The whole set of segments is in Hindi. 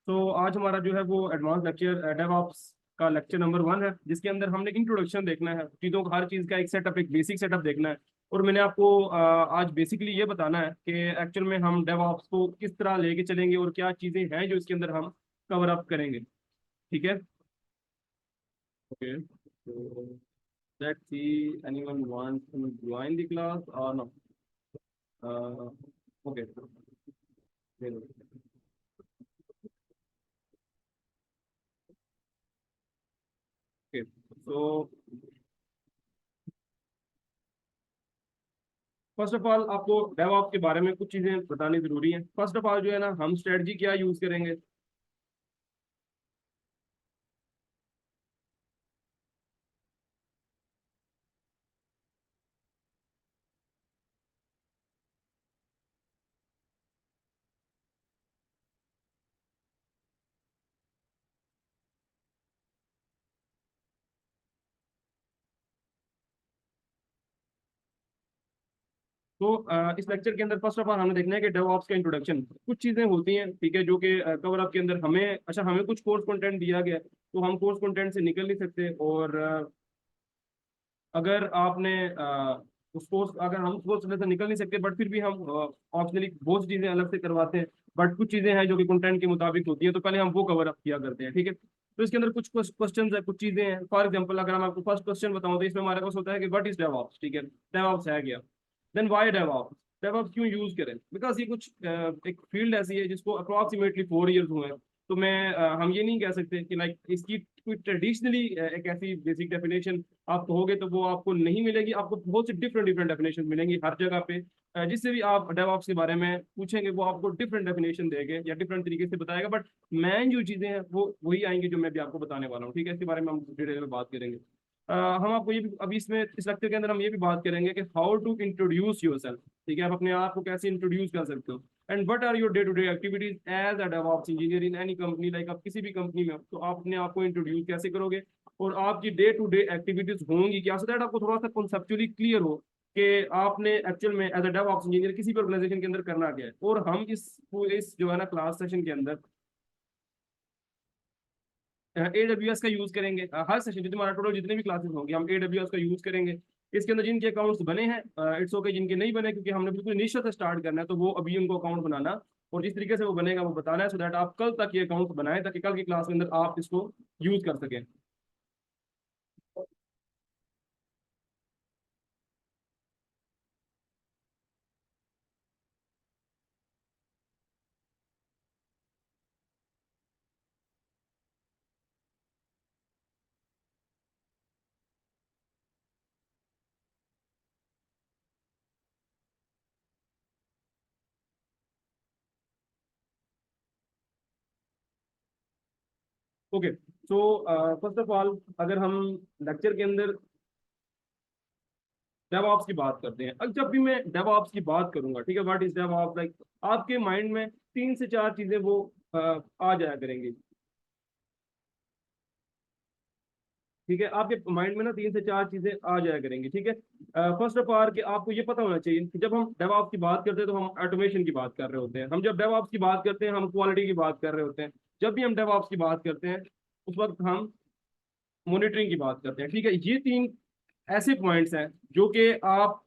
तो आज हमारा जो है वो एडवांस लेक्चर डेवऑप्स का लेक्चर नंबर 1 है, जिसके अंदर हमने इंट्रोडक्शन देखना है, चीज़ों का, हर चीज़ का एक सेटअप, एक बेसिक सेटअप देखना है। और मैंने आपको आज बेसिकली ये बताना है कि एक्चुअल में हम डेवऑप्स को किस तरह लेके चलेंगे और क्या चीज़ें हैं जो इसके अंदर हम कवर अप करेंगे। ठीक है, ओके। तो let's see, anyone wants to join the class और no? Okay, okay. So first of all आपको डेवऑप्स के बारे में कुछ चीजें बतानी जरूरी है। फर्स्ट ऑफ ऑल जो है ना, हम स्ट्रेटजी क्या यूज करेंगे। तो इस लेक्चर के अंदर फर्स्ट ऑफ ऑल हमें देखना है कि डेवऑप्स का इंट्रोडक्शन, कुछ चीजें होती हैं, ठीक है, जो कि कवर अप के अंदर हमें, अच्छा, हमें कुछ कोर्स कंटेंट दिया गया है, तो हम कोर्स कंटेंट से निकल नहीं सकते। और अगर आपने उसको, अगर हम उसको समय से निकल नहीं सकते, बट फिर भी हम ऑप्शनली बहुत सी चीजें अलग से करवाते हैं। बट कुछ चीजें हैं जो कि कंटेंट के मुताबिक होती है, तो पहले हम वो कवर अप किया करते हैं, ठीक है। तो इसके अंदर कुछ क्वेश्चन है, कुछ चीजें हैं। फॉर एग्जाम्पल, अगर हम आपको फर्स्ट क्वेश्चन बताऊं, तो इसमें हमारे पास होता है कि व्हाट इज डेवऑप्स, ठीक है, डेवऑप्स है क्या। देन वाई डेवऑप्स, डेवऑप्स क्यों यूज करें, बिकॉज ये कुछ एक फील्ड ऐसी है जिसको अप्रॉक्सीमेटली 4 ईयर्स हुए हैं। तो मैं हम ये नहीं कह सकते कि लाइक इसकी कोई ट्रेडिशनली एक ऐसी बेसिक डेफिनेशन आप कहोगे तो वो आपको नहीं मिलेगी। आपको बहुत सी डिफरेंट डिफरेंट डेफिनेशन मिलेंगी हर जगह पे। जिससे भी आप डेवऑप्स के बारे में पूछेंगे, वो आपको डिफरेंट डेफिनेशन देंगे या डिफरेंट तरीके से बताएगा। बट मेन जो चीजें हैं वो वही आएंगी जो मैं भी आपको बताने वाला हूँ, ठीक है। इसके बारे में हम डिटेल में बात करेंगे। हम आपको ये भी अभी इसमें इस लेक्चर के अंदर हम ये भी बात करेंगे कि हाउ टू इंट्रोड्यूस योरसेल्फ, ठीक है, आप अपने आप को कैसे इंट्रोड्यूस कर सकते हो। And what are your day to day activities as a DevOps engineer in any company. Like आप किसी भी कंपनी में हो, तो आप अपने आप को इंट्रोड्यूस कैसे करोगे और आपकी डे टू डे एक्टिविटीज होंगी क्या, सो दैट आपको थोड़ा सा कॉन्सेप्चुअली क्लियर हो कि आपने एक्चुअल में एज अ डेवऑप्स इंजीनियर किसी भी ऑर्गेनाइजेशन के अंदर करना क्या है। और हम इस जो है ना क्लास सेशन के अंदर AWS का यूज करेंगे। हर सेशन जो हमारा टोटल जितने भी क्लासेस होंगे, हम AWS का यूज करेंगे। इसके अंदर जिनके अकाउंट्स बने हैं, इट्स ओके, जिनके नहीं बने, क्योंकि हमने बिल्कुल इनिशियल से स्टार्ट करना है, तो वो अभी उनको अकाउंट बनाना और जिस तरीके से वो बनेगा वो बताना है, सो दैट आप कल तक ये अकाउंट बनाएं, ताकि कल की क्लास के अंदर आप इसको यूज कर सकें। Okay, so first of all, अगर हम लेक्चर के अंदर डेवऑप्स की बात करते हैं, अब जब भी मैं डेवऑप्स की बात करूंगा, ठीक है, व्हाट इज डेवऑप्स, लाइक आपके माइंड में 3 से 4 चीजें वो आ जाया करेंगी, ठीक है। आपके माइंड में ना 3 से 4 चीजें आ जाया करेंगी, ठीक है। फर्स्ट ऑफ ऑल कि आपको ये पता होना चाहिए कि जब हम डेवऑप्स की बात करते हैं तो हम ऑटोमेशन की बात कर रहे होते हैं। हम जब डेवऑप्स की बात करते हैं हम क्वालिटी की बात कर रहे होते हैं। जब भी हम डेवऑप्स की बात करते हैं उस वक्त हम मॉनिटरिंग की बात करते हैं, ठीक है। ये 3 ऐसे पॉइंट्स हैं जो कि आप,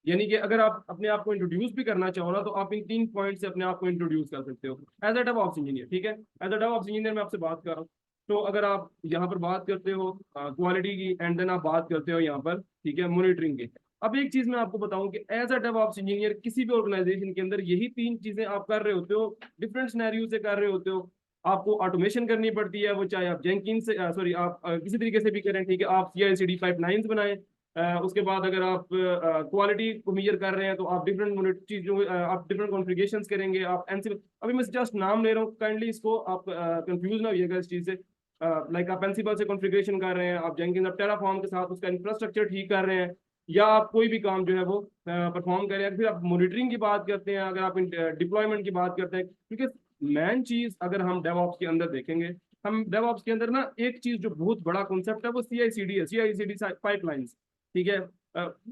यानी कि अगर आप अपने आप को इंट्रोड्यूस भी करना चाहो ना, तो आप इन 3 पॉइंट से अपने आप को इंट्रोड्यूस कर सकते हो एज अ डेवऑप्स इंजीनियर, ठीक है। एज अ डेवऑप्स इंजीनियर मैं आपसे बात कर रहा हूँ। तो अगर आप यहाँ पर बात करते हो क्वालिटी की, एंड देन आप बात करते हो यहाँ पर, ठीक है, मॉनिटरिंग की। अब एक चीज मैं आपको बताऊं कि एज अ डेवऑप्स इंजीनियर किसी भी ऑर्गेनाइजेशन के अंदर यही 3 चीजें आप कर रहे होते हो, डिफरेंट सिनेरियो से कर रहे होते हो। आपको ऑटोमेशन करनी पड़ती है, वो चाहे आप जेंकिन से, सॉरी, आप किसी तरीके से भी करें, ठीक है, आप CI/CD पाइपलाइंस बनाएं। उसके बाद अगर आप क्वालिटी को मेजर कर रहे हैं, तो आप डिफरेंट चीजों, आप डिफरेंट कॉन्फ़िगरेशन करेंगे, आप एनसिबल, अभी मैं जस्ट नाम ले रहा हूँ, काइंडली इसको आप कंफ्यूज ना होइएगा इस चीज से। लाइक आप एनसिबल से कॉन्फ़िगरेशन कर रहे हैं, आप जेंकिन्स, आप टेराफॉर्म के साथ उसका इंफ्रास्ट्रक्चर ठीक कर रहे हैं, या आप कोई भी काम जो है वो परफॉर्म कर रहे हैं। फिर आप मॉनिटरिंग की बात करते हैं, अगर आप डिप्लॉयमेंट की बात करते हैं, क्योंकि मेन चीज अगर हम डेवऑप्स के अंदर देखेंगे, हम डेवऑप्स के अंदर ना एक चीज जो बहुत बड़ा कॉन्सेप्ट है वो CI/CD है, CI/CD पाइपलाइंस, ठीक है।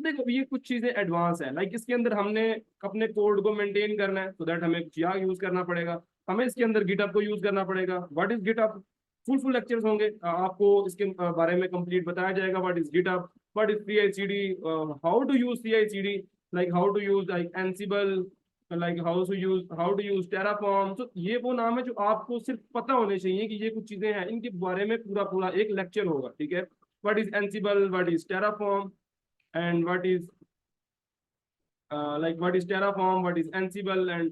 देखो ये कुछ चीजें एडवांस है, लाइक इसके अंदर हमने अपने कोड को मेंटेन करना है, तो दैट हमें क्या यूज करना पड़ेगा, हमें इसके अंदर गिटहब को यूज करना पड़ेगा। What is GitHub? Full lectures होंगे, आपको इसके बारे में कंप्लीट बताया जाएगा। What is GitHub, what is CI/CD, how to use CI/CD, like how to use like Ansible, like how to use Terraform. तो ये वो नाम है जो आपको सिर्फ पता होने चाहिए कि ये कुछ चीजें हैं, इनके बारे में पूरा पूरा एक लेक्चर होगा, ठीक है। What is एनसिबल, what is Terraform, and what is Terraform, what is एनसिबल, and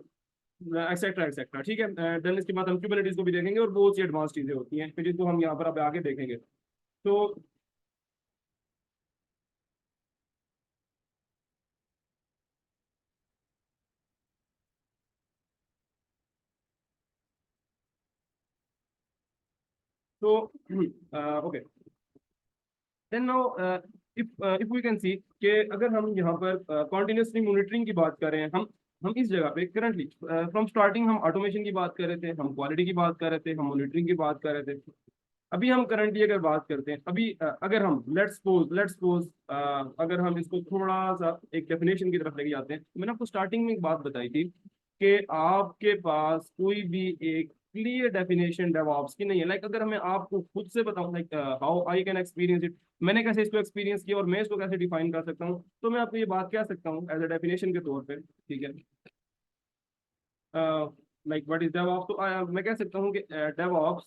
etcetera etcetera, ठीक है। देन इसके बाद हम क्यूबरनेटिस को भी देखेंगे, और बहुत सी एडवांस चीजें होती हैं फिर जिसको हम यहाँ पर अब आगे देखेंगे। तो तो okay, then now if we can see कि अगर हम यहाँ पर कॉन्टिन्यूसली मॉनिटरिंग की बात करें, हम इस जगह पे करंटली फ्रॉम स्टार्टिंग हम ऑटोमेशन की बात कर रहे थे, हम क्वालिटी की बात कर रहे थे, हम मॉनिटरिंग की बात कर रहे थे। अभी हम करंटली अगर बात करते हैं, अभी अगर हम लेट्स सपोज अगर हम इसको थोड़ा सा एक डेफिनेशन की तरफ लेके जाते हैं, तो मैंने आपको स्टार्टिंग में एक बात बताई थी कि आपके पास कोई भी एक क्लियर डेफिनेशन डेवऑप्स की नहीं है। लाइक अगर मैं आपको खुद से बताऊं, like how I can experience it, मैंने कैसे इसको एक्सपीरियंस किया और मैं इसको कैसे डिफाइन कर सकता हूँ, तो मैं आपको ये बात कह सकता हूँ एज अ डेफिनेशन के तौर पे, ठीक है। लाइक व्हाट इज डेवऑप्स, तो मैं कह सकता हूँ कि DevOps,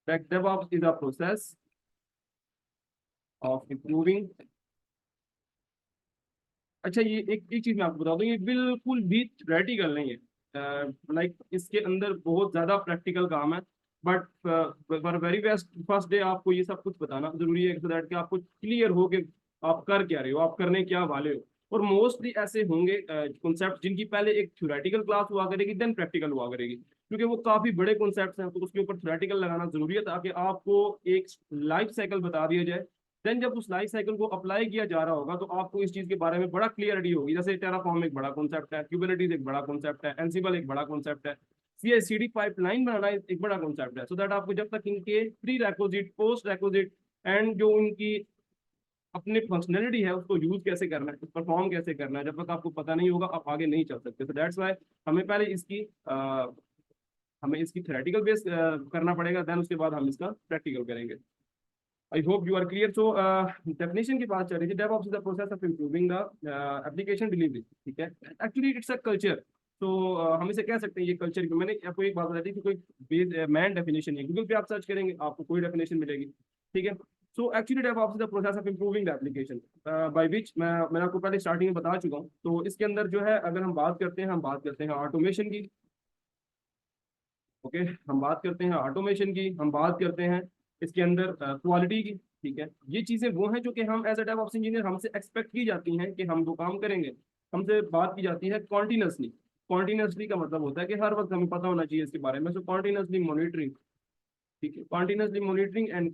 that DevOps is a process of improving। अच्छा, ये एक चीज मैं आपको बता दूं, ये बिल्कुल भी थ्योरेटिकल नहीं है। लाइक इसके अंदर बहुत ज्यादा प्रैक्टिकल काम है, but for very best first day आपको ये सब कुछ बताना जरूरी है, सो दैट कि आपको क्लियर हो कि आप कर क्या रहे हो, आप करने क्या वाले हो। और मोस्टली ऐसे होंगे कॉन्सेप्ट जिनकी पहले एक थ्योरेटिकल क्लास हुआ करेगी, देन प्रैक्टिकल हुआ करेगी, क्योंकि वो काफी बड़े कॉन्सेप्ट्स हैं, तो उसके ऊपर थ्योरेटिकल लगाना जरूरी है ताकि आपको एक लाइफ साइकिल बता दिया जाए। देन जब उस लाइफ साइकिल को अप्लाई किया जा रहा होगा, तो आपको इस चीज के बारे में बड़ा क्लियरिटी होगी। जैसे टेराफॉर्म एक बड़ा कॉन्सेप्ट है, क्यूबरनेटीज एक बड़ा कॉन्सेप्ट है, एनसिबल एक बड़ा कॉन्सेप्ट है, CI/CD पाइपलाइन बनाना एक बड़ा कॉन्सेप्ट है। सो दैट आपको जब तक इनके pre requisite, post requisite, and जो उनकी अपनी फंक्शनलिटी है उसको यूज कैसे करना है, परफॉर्म कैसे करना है, जब तक आपको पता नहीं होगा आप आगे नहीं चल सकते। तो दैट्स वाई हमें पहले हमें इसकी थ्योरेटिकल बेस करना पड़ेगा, देन उसके बाद हम इसका प्रैक्टिकल करेंगे। I hope you are clear. So definition की बात चल रही थी, DevOps is the process of improving the application delivery, ठीक है। Actually it's a culture. तो हम इसे कह सकते हैं ये कल्चर की। मैंने आपको एक बात बताई थी कि कोई मैन डेफिनेशन है, गूगल पे आप सर्च करेंगे आपको कोई डेफिनेशन मिलेगी, ठीक है। So actually DevOps is the process of improving the application by which, मैंने आपको पहले स्टार्टिंग में बता चुका हूँ। तो इसके अंदर जो है, अगर हम बात करते हैं, हम बात करते हैं ऑटोमेशन की, ओके। हम बात करते हैं ऑटोमेशन की, हम बात करते हैं इसके अंदर क्वालिटी की, ठीक है। ये चीजें वो हैं जो कि हम एज अ डेवऑप्स इंजीनियर हमसे एक्सपेक्ट की जाती हैं कि हम वो काम करेंगे। हमसे बात की जाती है कॉन्टिन्यूसली। कॉन्टिन्यूसली का मतलब होता है कि हर वक्त हमें पता होना चाहिए इसके बारे में। सो कॉन्टिन्यूसली मॉनिटरिंग, ठीक है, continuously monitoring and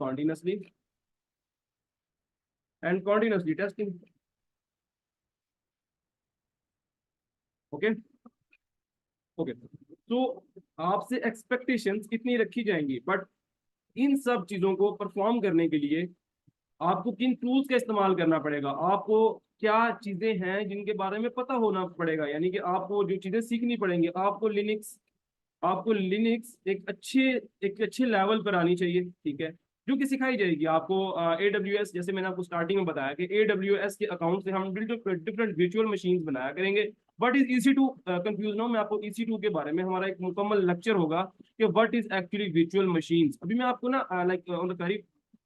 continuously testing, okay. Okay, तो आपसे एक्सपेक्टेशंस कितनी रखी जाएंगी, बट इन सब चीजों को परफॉर्म करने के लिए आपको किन टूल्स का इस्तेमाल करना पड़ेगा, आपको क्या चीजें हैं जिनके बारे में पता होना पड़ेगा, यानी कि आपको जो चीजें सीखनी पड़ेंगी। आपको लिनिक्स एक अच्छे लेवल पर आनी चाहिए, ठीक है, जो कि सिखाई जाएगी आपको। AWS, जैसे मैंने आपको स्टार्टिंग में बताया कि AWS के अकाउंट से हम डिफरेंट वर्चुअल मशीन बनाया करेंगे। बट इज EC2 कंफ्यूज ना हो, मैं आपको EC2 के बारे में हमारा एक मुकम्मल लेक्चर होगा कि what is actually virtual machines. अभी मैं आपको ना like on the very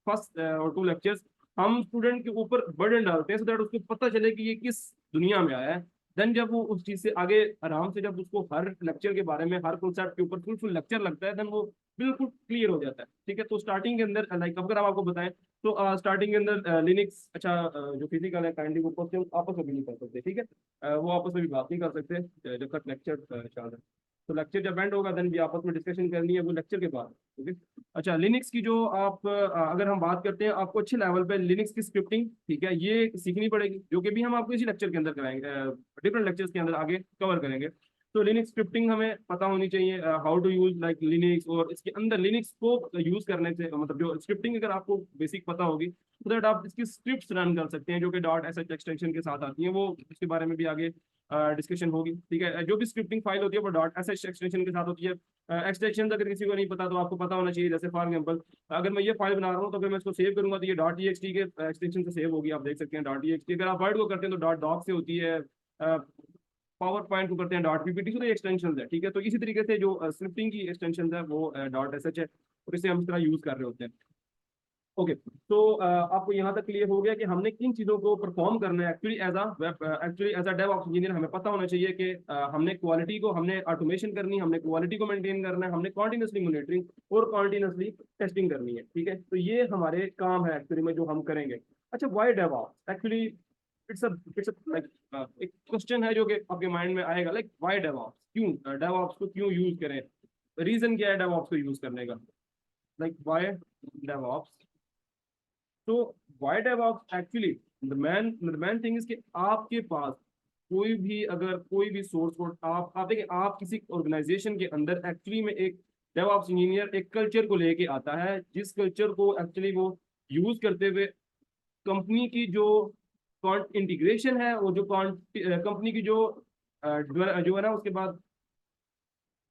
first और 2 लेक्चर्स हम स्टूडेंट के ऊपर बर्डन डालते हैं, सो दैट उसको पता चले कि ये किस दुनिया में आया है। देन जब वो उस चीज से आगे आराम से, जब उसको हर लेक्चर के बारे में, हर कॉन्सेप्ट के ऊपर फुल लेक्चर लगता है, देन वो बिल्कुल क्लियर हो जाता है, ठीक है। तो स्टार्टिंग के अंदर लाइक अगर हम आपको बताएं, तो स्टार्टिंग के अंदर लिनक्स, अच्छा जो फिजिकल है काइंडली वो क्वेश्चन आपस में भी नहीं कर सकते, ठीक है। वो आपस में भी बात नहीं कर सकते जब तक लेक्चर चल रहा है। तो लेक्चर जब एंड होगा, देन भी आपस में डिस्कशन करनी है वो लेक्चर के बाद, ठीक है। अच्छा, लिनक्स की जो आप अगर हम बात करते हैं, आपको अच्छे लेवल पे लिनक्स की स्क्रिप्टिंग, ठीक है, ये सीखनी पड़ेगी, जो कि भी हम आपको इसी लेक्चर के अंदर कराएंगे, डिफरेंट लेक्चर्स के अंदर आगे कवर करेंगे। तो लिनक्स स्क्रिप्टिंग हमें पता होनी चाहिए, how to use like Linux, और इसके अंदर लिनक्स को यूज करने से मतलब जो स्क्रिप्टिंग अगर आपको बेसिक पता होगी, तो दैट आप इसकी स्क्रिप्ट्स रन कर सकते हैं जो कि .sh एक्सटेंशन के साथ आती हैं, वो इसके बारे में भी आगे डिस्कशन होगी, ठीक है। जो भी स्क्रिप्टिंग फाइल होती है वो डॉट एस एक्सटेंशन के साथ होती है। एक्सटेंशन अगर किसी को नहीं पता तो आपको पता होना चाहिए, जैसे फॉर एग्जाम्पल अगर मैं ये फाइल बना रहा हूँ तो अगर मैं इसको सेव करूंगा तो ये डॉट टी के एक्सटेंशन से सेव होगी, आप देख सकते हैं डॉट टी। अगर आप वर्ड को करते हैं तो डॉट डॉक से होती है, पावर पॉइंट को करते हैं डॉट पीपीटी से, तो ये एक्सटेंशन है, ठीक है। तो इसी तरीके से जो स्क्रिप्टिंग की एक्सटेंशन है वो डॉट एस है, और इसे हम इस तरह यूज कर रहे होते हैं। ओके, तो आपको यहाँ तक क्लियर हो गया कि हमने किन चीज़ों को परफॉर्म करना है actually as actually as a DevOps engineer. हमें पता होना चाहिए कि हमने क्वालिटी को, हमने ऑटोमेशन करनी है, हमने क्वालिटी को मेंटेन करना है, हमने कॉन्टिन्यूसली मॉनिटरिंग और कॉन्टिन्यूसली टेस्टिंग करनी है, ठीक है। तो ये हमारे काम है एक्चुअली में जो हम करेंगे। अच्छा, why DevOps actually, it's like एक क्वेश्चन है जो कि आपके माइंड में आएगा, लाइक वाई डेवऑप्स, क्यों डेवऑप्स को क्यों यूज करें, रीजन क्या है डेवऑप्स को यूज करने का, लाइक वाई डेवऑप्स। तो why DevOps actually the main thing is कि आपके पास कोई भी, अगर कोई भी सोर्स कोड आप देखिए, आप किसी ऑर्गेनाइजेशन के अंदर एक्चुअली में एक डेवऑप्स इंजीनियर एक कल्चर को लेके आता है, जिस कल्चर को एक्चुअली वो यूज करते हुए कंपनी की जो इंटीग्रेशन है, वो जो कंपनी की जो है ना, उसके बाद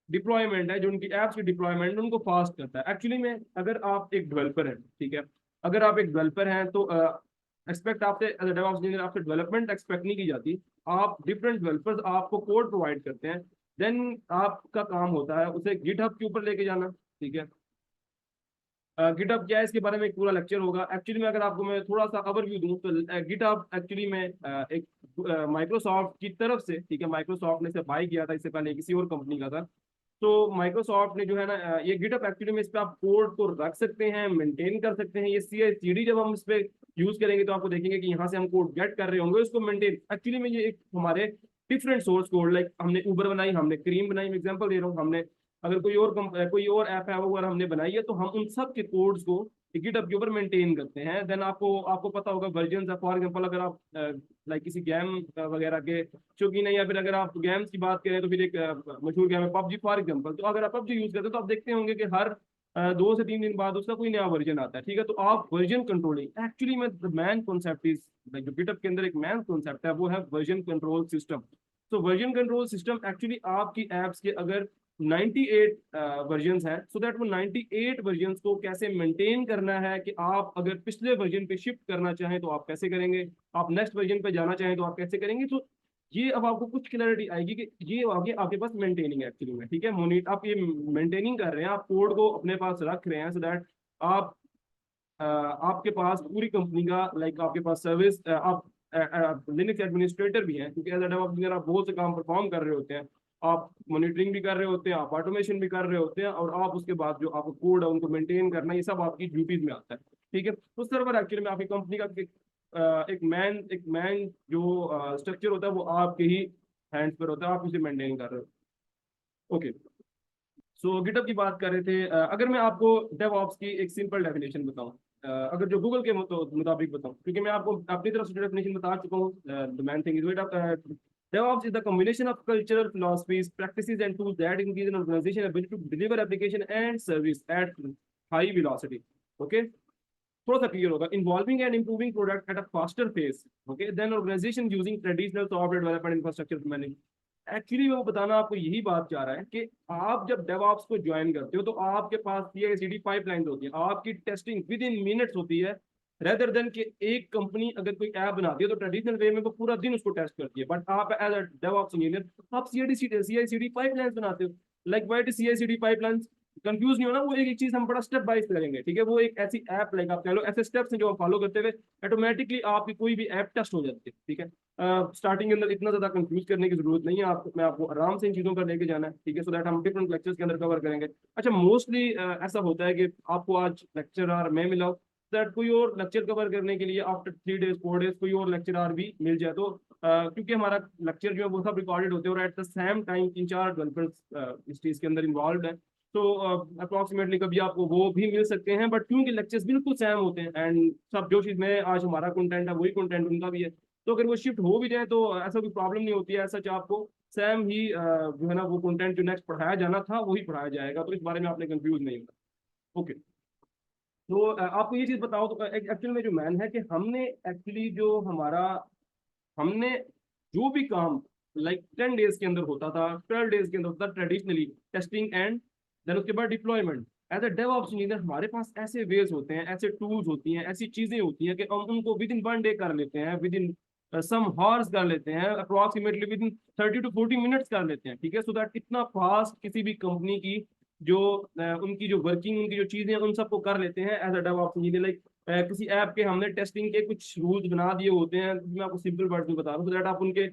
डिप्लॉयमेंट है, जो उनकी एप्स की डिप्लॉयमेंट उनको फास्ट करता है। एक्चुअली में अगर आप एक डेवलपर हैं, ठीक है, अगर आप एक डेवलपर हैं तो एक्सपेक्ट आपसे एज डेवऑप्स इंजीनियर आपसे डेवलपमेंट एक्सपेक्ट नहीं की जाती। आप डिफरेंट डेवलपर्स आपको कोड प्रोवाइड करते हैं, देन आपका काम होता है उसे गिटहब के ऊपर लेके जाना, ठीक है। गिटहब क्या है इसके बारे में एक पूरा लेक्चर होगा। एक्चुअली में अगर आपको मैं थोड़ा सा ओवरव्यू दूं तो गिटहब एक्चुअली में एक माइक्रोसॉफ्ट की तरफ से, ठीक है, माइक्रोसॉफ्ट ने इसे बाय किया था, इससे पहले किसी और कंपनी का था। तो माइक्रोसॉफ्ट ने जो है ना, ये गिटअप एक्चुअली में इस पे आप कोड को रख सकते हैं, मेंटेन कर सकते हैं। ये CI/CD जब हम इस पे यूज करेंगे तो आपको देखेंगे कि यहाँ से हम कोड गेट कर रहे होंगे, उसको मेंटेन एक्चुअली में ये एक हमारे डिफरेंट सोर्स कोड, लाइक हमने उबर बनाई, हमने क्रीम बनाई, मैं एग्जांपल दे रहा हूँ, हमने अगर कोई और ऐप है वो अगर हमने बनाई है तो हम उन सब के कोड्स को गिटअप के ऊपर मेंटेन करते हैं। देन आपको आपको पता होगा वर्जन, फॉर एग्जांपल अगर आप लाइक किसी गेम वगैरह के चूंकि नहीं, या फिर अगर आप गेम्स की बात करें तो फिर एक मशहूर गेम है पबजी फॉर एग्जांपल। तो अगर आप पबजी यूज करते हो तो आप देखते होंगे कि हर 2 से 3 दिन बाद उसका कोई नया वर्जन आता है, ठीक है। तो आप वर्जन कंट्रोलिंग एक्चुअली में the man concept is like, जो गिटअप के अंदर एक मैन कॉन्सेप्ट है वो है वर्जन कंट्रोल सिस्टम। तो वर्जन कंट्रोल सिस्टम एक्चुअली आपकी एप्स के अगर 98 वर्जन्स हैं, सो दैट वो 98 वर्जन्स को कैसे मेंटेन करना है, कि आप अगर पिछले वर्जन पे शिफ्ट करना चाहें तो आप कैसे करेंगे, आप नेक्स्ट वर्जन पे जाना चाहें तो आप कैसे करेंगे। तो ये अब आपको कुछ क्लैरिटी आएगी कि ये आगे आपके पास मेंटेनिंग एक्चुअली में, ठीक है, मोनिट आप ये मेंटेनिंग कर रहे हैं, आप कोड को अपने पास रख रहे हैं, सो दैट आप आपके पास पूरी कंपनी का लाइक आपके पास सर्विस, आप लिनक्स एडमिनिस्ट्रेटर भी हैं, क्योंकि एज अ डेवलपर इंजीनियर आप बहुत से काम परफॉर्म कर रहे होते हैं। आप मॉनिटरिंग भी कर रहे होते हैं, आप ऑटोमेशन भी कर रहे होते हैं, और आप उसके बाद जो आपको कोड है उनको मेंटेन करना, ये सब आपकी ड्यूटीज में आता है, ठीक है। तो सर्वर एक्चुअली में आपकी कंपनी का एक मैन जो स्ट्रक्चर होता है वो आपके ही हैंड्स पर होता है, आप उसे मेंटेन कर रहे हो। ओके, सो गिटअप की बात कर रहे थे। अगर मैं आपको डेवऑप्स की एक सिंपल डेफिनेशन बताऊं, अगर जो गूगल के मुताबिक बताऊं, क्योंकि मैं आपको अपनी तरफ से डेफिनेशन बता चुका हूँ, the main thing is DevOps is the combination of cultural philosophies, practices, and tools that increase an organization's ability to deliver application and service at high velocity. Okay, थोड़ा सा क्लियर होगा, involving and improving product at a faster pace. Okay, then organization using traditional software development infrastructure management. Actually वो बताना आपको यही बात चाह रहा है कि आप जब डेवऑप्स को ज्वाइन करते हो तो आपके पास CI/CD पाइपलाइन होती है, आपकी टेस्टिंग विद इन मिनट्स होती है, रेदर देन कि एक कंपनी अगर कोई ऐप बनाती है तो ट्रेडिशनल वे में वो पूरा दिन उसको टेस्ट करती है, बट आप एज अ डेवऑप्स इंजीनियर आप CI/CD पाइपलाइंस बनाते हो। Like what is CI/CD pipelines, confuse नहीं होना, वो एक एक चीज हम बड़ा स्टेप बाय करेंगे, ठीक है। वो एक ऐसी ऐप लाइक आप कह लो ऐसे स्टेप्स हैं जो आप फॉलो करते हुए ऑटोमेटिकली आपकी कोई भी ऐप टेस्ट हो जाती है, ठीक है। स्टार्टिंग के अंदर इतना ज्यादा कंफ्यूज करने की जरूरत नहीं है, मैं आपको आराम से इन चीजों पर लेके जाना है, ठीक है, सो दैट हम डिफरेंट लेक्चर्स के अंदर कवर करेंगे। अच्छा, मोस्टली ऐसा होता है कि आपको आज लेक्चरर मैं मिला दैट कोई और लेक्चर कवर करने के लिए आफ्टर 3 days 4 days कोई और लेक्चरर भी मिल जाए, तो क्योंकि हमारा लेक्चर जो है वो सब रिकॉर्डेड होते हैं और at the same time 3-4 developers इस चीज के अंदर इन्वॉल्व है, तो अप्रोक्सीमेटली कभी आपको वो भी मिल सकते हैं, बट क्योंकि लेक्चर्स बिल्कुल सेम होते हैं एंड सब जो चीज़ में आज हमारा कंटेंट है वही कंटेंट उनका भी है, तो अगर वो शिफ्ट हो भी जाए तो ऐसा कोई प्रॉब्लम नहीं होती है, ऐसा आपको सेम ही जो है ना वो कंटेंट जो नेक्स्ट पढ़ाया जाना था वही पढ़ाया जाएगा, तो इस बारे में आपने कंफ्यूज नहीं होगा। ओके, तो आपको ये चीज़ बताओ तो एक्चुअल में जो मैन है कि हमने एक्चुअली जो हमारा हमने जो भी काम लाइक 10 डेज के अंदर होता था, 12 डेज के अंदर होता था ट्रेडिशनली टेस्टिंग एंड देन उसके बाद deployment. As a DevOps engineer हमारे पास ऐसे वेज होते हैं, ऐसे टूल्स होती हैं, ऐसी चीजें होती हैं कि हम उनको विद इन 1 डे कर लेते हैं, विद इन सम हॉर्स कर लेते हैं, approximately with in 30 to 40 minutes कर लेते हैं, ठीक है। सो दैट इतना फास्ट किसी भी कंपनी की जो उनकी जो वर्किंग, उनकी जो चीजें हैं उन सबको कर लेते हैं as a DevOps engineer. Like किसी ऐप के हमने टेस्टिंग के कुछ रूल्स बना दिए होते हैं, मैं आपको सिंपल वर्ड में बता रहा हूँ, सो दैट आप उनके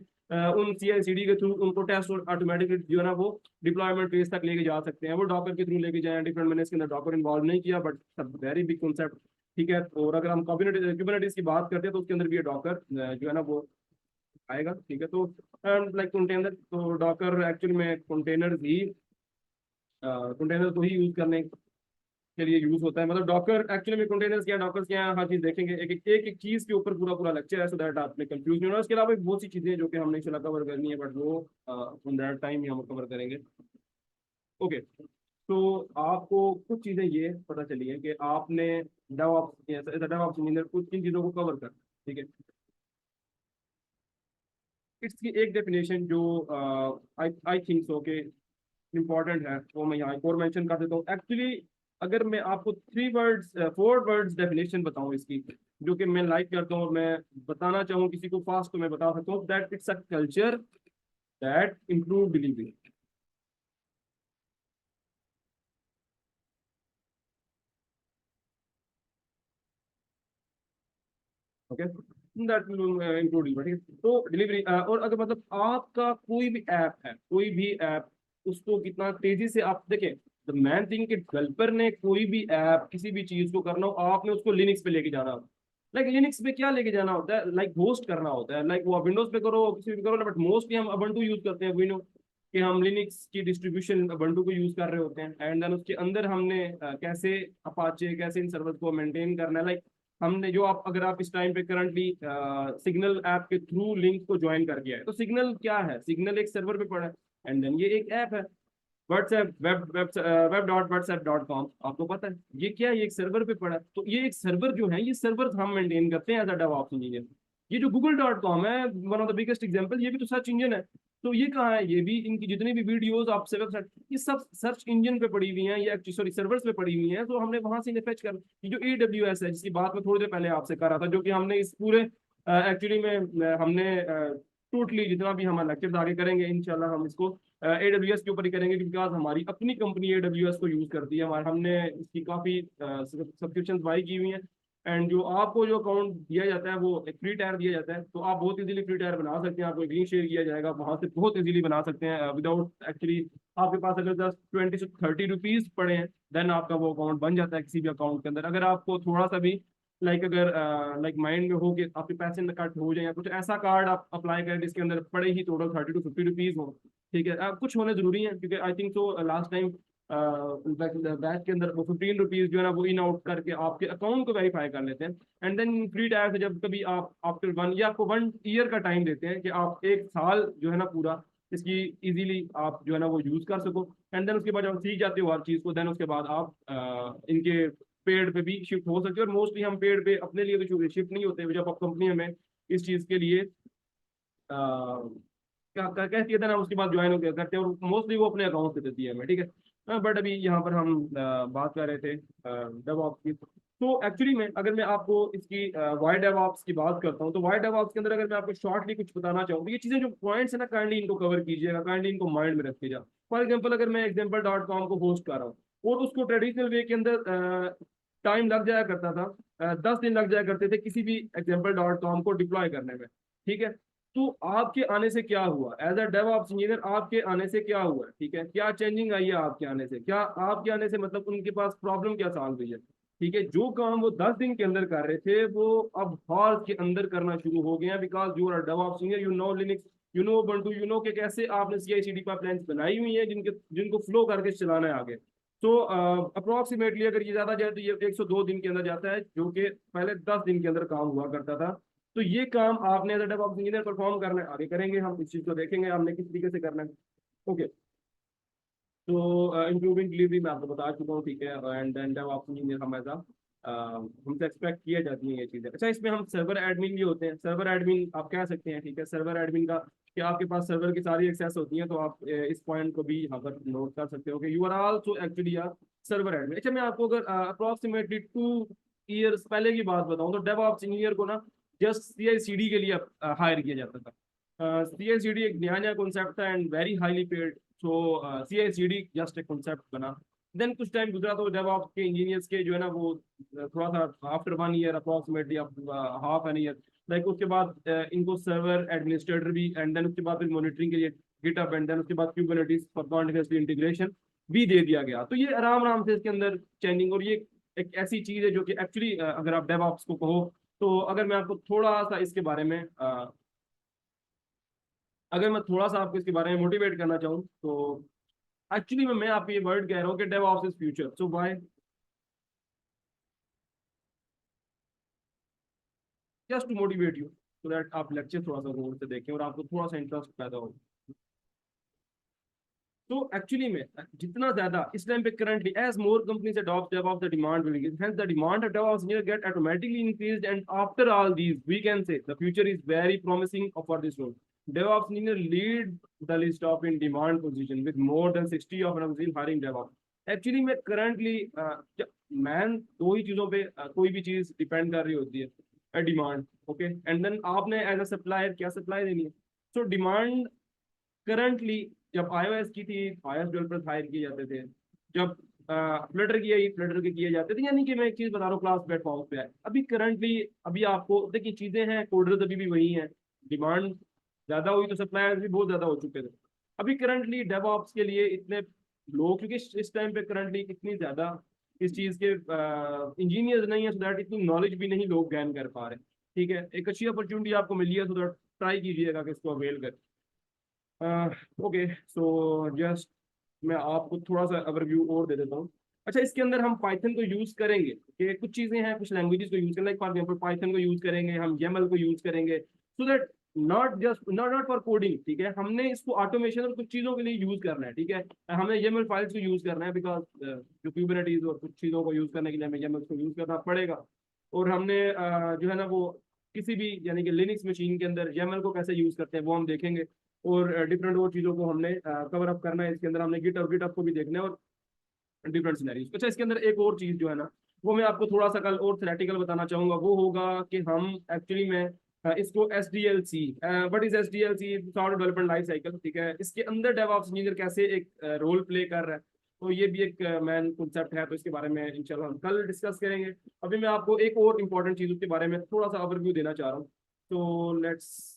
उन CI/CD के थ्रू उनको टेस्ट ऑटोमेटिकली जो है ना वो डिप्लॉयमेंट फेज तक लेके जा सकते हैं। वो डॉकर के थ्रू लेके जाए डिफरेंट, मैंने इसके अंदर डॉकर इन्वॉल्व नहीं किया, बट वेरी बिग कॉन्सेप्ट, ठीक है। और अगर हम कुबरनेटिस की बात करते हैं तो उसके अंदर भी ये डॉकर जो है ना वो आएगा, ठीक है। तो लाइक कंटेनर, तो डॉकर एक्चुअली में कंटेनर को ही यूज करने के लिए यूज होता है। मतलब डॉकर एक्चुअली में कंटेनर्स क्या, डॉकर्स क्या, हर चीज देखेंगे, एक चीज के ऊपर पूरा पूरा लेक्चर है, सो दैट आपने कंफ्यूज नहीं होना। उसके अलावा बहुत सी चीजें हैं जो कि हमने इंशाल्लाह कवर करनी है, बट वो ऑन दैट टाइम ही हम कवर करेंगे। ओके, तो आपको कुछ चीजें ये पता चली है कि आपने डेवऑप्स इंजीनियर कुछ किन चीजों को कवर कर, ठीक है। इसकी एक डेफिनेशन जो आई आई थिंक सो के इम्पोर्टेंट है वो मैं यहाँ एक और मेंशन कर देता हूँ। एक्चुअली अगर मैं आपको 3 वर्ड्स 4 वर्ड्स डेफिनेशन बताऊँ इसकी, जो कि मैं लाइक करता हूँ और मैं बताना चाहूँ किसी को फास्ट, तो मैं बता सकता हूँ that it's a culture that improve delivery. Okay, that improve delivery, तो डिलीवरी। और अगर मतलब आपका कोई भी ऐप है, कोई भी ऐप, उसको कितना तेजी से आप देखें, द मैन थिंग कि डेवलपर ने कोई भी ऐप किसी भी चीज को करना हो, आपने उसको लिनक्स पे लेके जाना हो। लाइक लिनक्स पे क्या लेके जाना होता है, लाइक होस्ट करना होता है, लाइक वो विंडोज पे करो किसी पे करो, बट मोस्टली हम ubuntu यूज करते हैं, विनो कि हम लिनक्स की डिस्ट्रीब्यूशन ubuntu को यूज कर रहे होते हैं। एंड देन उसके अंदर हमने कैसे अपाचे, कैसे इन सर्वर को मेंटेन करना है, लाइक हमने जो आप अगर आप इस टाइम पे करंटली सिग्नल ऐप के थ्रू लिंक को ज्वाइन कर दिया है, तो सिग्नल क्या है, सिग्नल एक सर्वर पे पड़ा है, एंड देन ये एक ऐप है व्हाट्सएप, web.whatsapp.com, आपको पता है ये क्या है, ये एक सर्वर पे पड़ा है। तो ये एक सर्वर जो है, ये सर्वर हम मेंटेन करते हैं एज अ डेवऑप्स इंजीनियर। ये जो google.com है, one of the biggest example, ये भी तो सर्च इंजन है। तो ये कहाँ है, ये भी इनकी जितनी भी वीडियोस आपसे वेबसाइट, ये सब सर्च इंजन पे पड़ी हुई हैं, या सॉरी सर्वर्स पे पड़ी हुई हैं, तो हमने वहां से इन्हें फेच कर। ये जो AWS है, जिसकी बात मैं थोड़ी देर पहले आपसे कर रहा था, जो कि हमने इस पूरे एक्चुअली में हमने टोटली जितना भी हम लेक्चर आगे करेंगे इंशाल्लाह हम इसको AWS के ऊपर ही करेंगे, बिकॉज हमारी अपनी कंपनी AWS को यूज करती है। हमारे हमने इसकी काफी सब्सक्रिप्शन बाई की हुई हैं। एंड जो आपको जो अकाउंट दिया जाता है वो एक फ्री टायर दिया जाता है, तो आप बहुत इजीली फ्री टायर बना सकते हैं। आपको एक लिंक शेयर किया जाएगा, वहां से बहुत इजीली बना सकते हैं विदाउट एक्चुअली, आपके पास अगर 10 20 से 30 रुपीज पड़े हैं, देन आपका वो अकाउंट बन जाता है किसी भी अकाउंट के अंदर। अगर आपको थोड़ा सा भी लाइक अगर लाइक माइंड में हो कि आपके पैसे न कट हो जाए, या कुछ ऐसा कार्ड आप अप्लाई करें जिसके अंदर पड़े ही टोटल 30 to 50 रुपीज हो, ठीक है। कुछ होने जरूरी है, क्योंकि आई थिंक तो लास्ट टाइम बैच के अंदर वो 15 रुपीज जो है ना वो इन आउट करके आपके अकाउंट को वेरीफाई कर लेते हैं। एंड देन फ्री टायर से जब कभी आप आफ्टर 1 या आपको 1 ईयर का टाइम देते हैं कि आप 1 साल जो है ना पूरा इसकी इजीली आप जो है ना वो यूज कर सको। एंड देन उसके बाद जब आप सीख जाते हो हर चीज को, देन उसके बाद आप इनके पेड पे भी शिफ्ट हो सकते हो। और मोस्टली हम पेड पे अपने लिए तो शिफ्ट नहीं होते, जब आप कंपनी हमें इस चीज के लिए कहती है ना, उसके बाद ज्वाइन हो गया करते हैं, और मोस्टली वो अपने अकाउंट से देती है हमें, ठीक है। बट अभी यहाँ पर हम बात कर रहे थे डेवऑप्स की। तो एक्चुअली में अगर मैं आपको इसकी वाई डेवऑप्स की बात करता हूँ, तो वाई डेवऑप्स के अंदर अगर मैं आपको शॉर्टली कुछ बताना चाहूँ, तो ये चीजें जो पॉइंट्स है ना, काइंडली इनको कवर कीजिएगा, काइंडली इनको माइंड में रखिएगा। फॉर एग्जाम्पल अगर मैं example.com को होस्ट कर रहा हूँ, और उसको ट्रेडिशनल वे के अंदर टाइम लग जाया करता था, 10 दिन लग जाया करते थे किसी भी example.com को डिप्लॉय करने में, ठीक है। तो आपके आने से क्या हुआ, एज अ डेवऑप्स इंजीनियर आपके आने से क्या हुआ, ठीक है, क्या चेंजिंग आई है आपके आने से, क्या आपके आने से मतलब उनके पास प्रॉब्लम क्या सॉल्व हुई है, ठीक है। जो काम वो 10 दिन के अंदर कर रहे थे, वो अब हॉर्स के अंदर करना शुरू हो गए हैं, because you are DevOps engineer, you know Linux, you know ubuntu, you know के कैसे आपने CI/CD पाइपलाइंस बनाई हुई है जिनके जिनको फ्लो करके चलाना है आगे। तो अप्रोक्सीमेटली अगर ये ज्यादा जाए तो ये 102 दिन के अंदर जाता है, जो कि पहले 10 दिन के अंदर काम हुआ करता था। तो ये काम आपने as a DevOps engineer perform करना है, आगे करेंगे हम इस चीज को देखेंगे हमने किस तरीके से करना है। ओके, तो इंप्रूविंग डिलीवरी मैं आपको बता चुका हूँ, ठीक है। एंड देन डेवऑप्स इंजीनियर हमेशा हमसे एक्सपेक्ट किया जाती है ये चीजें। अच्छा, इसमें हम सर्वर एडमिन भी होते हैं, सर्वर एडमिन आप कह सकते हैं, ठीक है। सर्वर एडमिन का कि आपके पास सर्वर की सारी एक्सेस होती है, तो आप इस पॉइंट को भी यहाँ पर नोट कर सकते हो कि यू आर आल्सो एक्चुअली यार सर्वर एडमिन। अच्छा, मैं आपको अगर अप्रोक्सीमेटली 2 ईयर्स पहले की बात बताऊं तो डेवऑप्स इंजीनियर को ना जस्ट CI/CD के लिए हायर किया जाता था। CI/CD एक नया नया कॉन्सेप्ट था and very highly paid, so CI/CD just एक कॉन्सेप्ट बना। देन कुछ टाइम गुजरा तो डेवऑप्स के इंजीनियर्स के जो है ना वो थोड़ा सा after 1 year approximately half an year, like उसके बाद इनको सर्वर एडमिनिस्ट्रेटर भी, एंड देन उसके बाद फिर मॉनिटरिंग के लिए गिटहब, एंड देन उसके बाद क्यूबरनेटिस फॉर कॉन्टिन्यूअस इंटीग्रेशन भी दे दिया गया। तो ये आराम आराम से इसके अंदर चेंजिंग, और ये एक ऐसी चीज है जो कि एक्चुअली अगर आप डेवऑप्स को कहो, तो अगर मैं आपको थोड़ा सा इसके बारे में अगर मैं थोड़ा सा आपको इसके बारे में मोटिवेट करना चाहूँ, तो एक्चुअली मैं आपको ये वर्ड कह रहा हूँ कि DevOps is future. So why, just to motivate you so that आप लेक्चर थोड़ा सा गौर से देखें और आपको थोड़ा सा इंटरेस्ट पैदा हो। तो एक्चुअली में जितना ज्यादा इस टाइम पे currently as more companies adopt DevOps, the demand will increase, hence the demand of DevOps engineer get automatically increased, and after all these we can say the future is very promising for this role. DevOps engineer lead the list of in demand position with more than 60 of organization hiring DevOps। Actually में करंटली मैन दो ही चीजों पे कोई भी चीज डिपेंड कर रही होती है, डिमांड, ओके, एंड देन आपने एज अ सप्लायर क्या सप्लाई देनी है। सो डिमांड करंटली, जब iOS की थी iOS डेवलपर्स हायर किए जाते थे, जब फ्लटर की आई फ्लटर के किए जाते थे, यानी कि मैं एक चीज बता रहा हूँ क्लास प्लेटफॉर्म पे है। अभी करंटली अभी आपको देखिए चीजें हैं, कोडर्स अभी भी वही हैं, डिमांड ज्यादा हुई तो सप्लायर्स भी बहुत ज्यादा हो चुके थे। अभी करंटली डेवऑप्स के लिए इतने लोग, क्योंकि इस टाइम पे करंटली इतनी ज्यादा इस चीज के इंजीनियर्स नहीं है, सो दैट इतनी नॉलेज भी नहीं लोग गेन कर पा रहे। ठीक है, एक अच्छी अपॉर्चुनिटी आपको मिली है, सो दैट ट्राई कीजिएगा कि इसको अवेल कर। ओके, सो जस्ट मैं आपको थोड़ा सा ओवरव्यू और दे देता हूँ। अच्छा, इसके अंदर हम पाइथन को यूज करेंगे कि कुछ चीजें हैं, कुछ लैंग्वेजेस को यूज करेंगे, लाइक फॉर एग्जांपल पाइथन को यूज करेंगे, हम YAML को यूज करेंगे, so that not just not for coding. ठीक है, हमने इसको ऑटोमेशन और कुछ चीजों के लिए यूज करना है। ठीक है, हमें YAML फाइल्स को यूज करना है, बिकॉज जो क्यूबरनेटीज और कुछ चीजों को यूज करने के लिए हमें YAML को यूज करना पड़ेगा। और हमने जो है ना वो किसी भी यानी कि लिनक्स मशीन के अंदर YAML को कैसे यूज करते हैं वो हम देखेंगे, और डिफरेंट वो चीज़ों को हमने कवर अप करना है। इसके अंदर हमने गिटअप को भी देखना है, और डिफरेंट सिनेरियोस। अच्छा, इसके अंदर एक और चीज़ जो है ना वो मैं आपको थोड़ा सा कल और थेरेटिकल बताना चाहूंगा, वो होगा कि हम एक्चुअली में इसको SDLC, what is SDLC, software development life cycle, ठीक है, इसके अंदर डेवऑप्स इंजीनियर कैसे एक रोल प्ले कर रहा है, तो ये भी एक मैन कॉन्सेप्ट है, तो इसके बारे में इंशाल्लाह हम कल डिस्कस करेंगे। अभी मैं आपको एक और इम्पोर्टेंट चीज़ उसके बारे में थोड़ा सा ओवरव्यू देना चाह रहा हूँ, तो लेट्स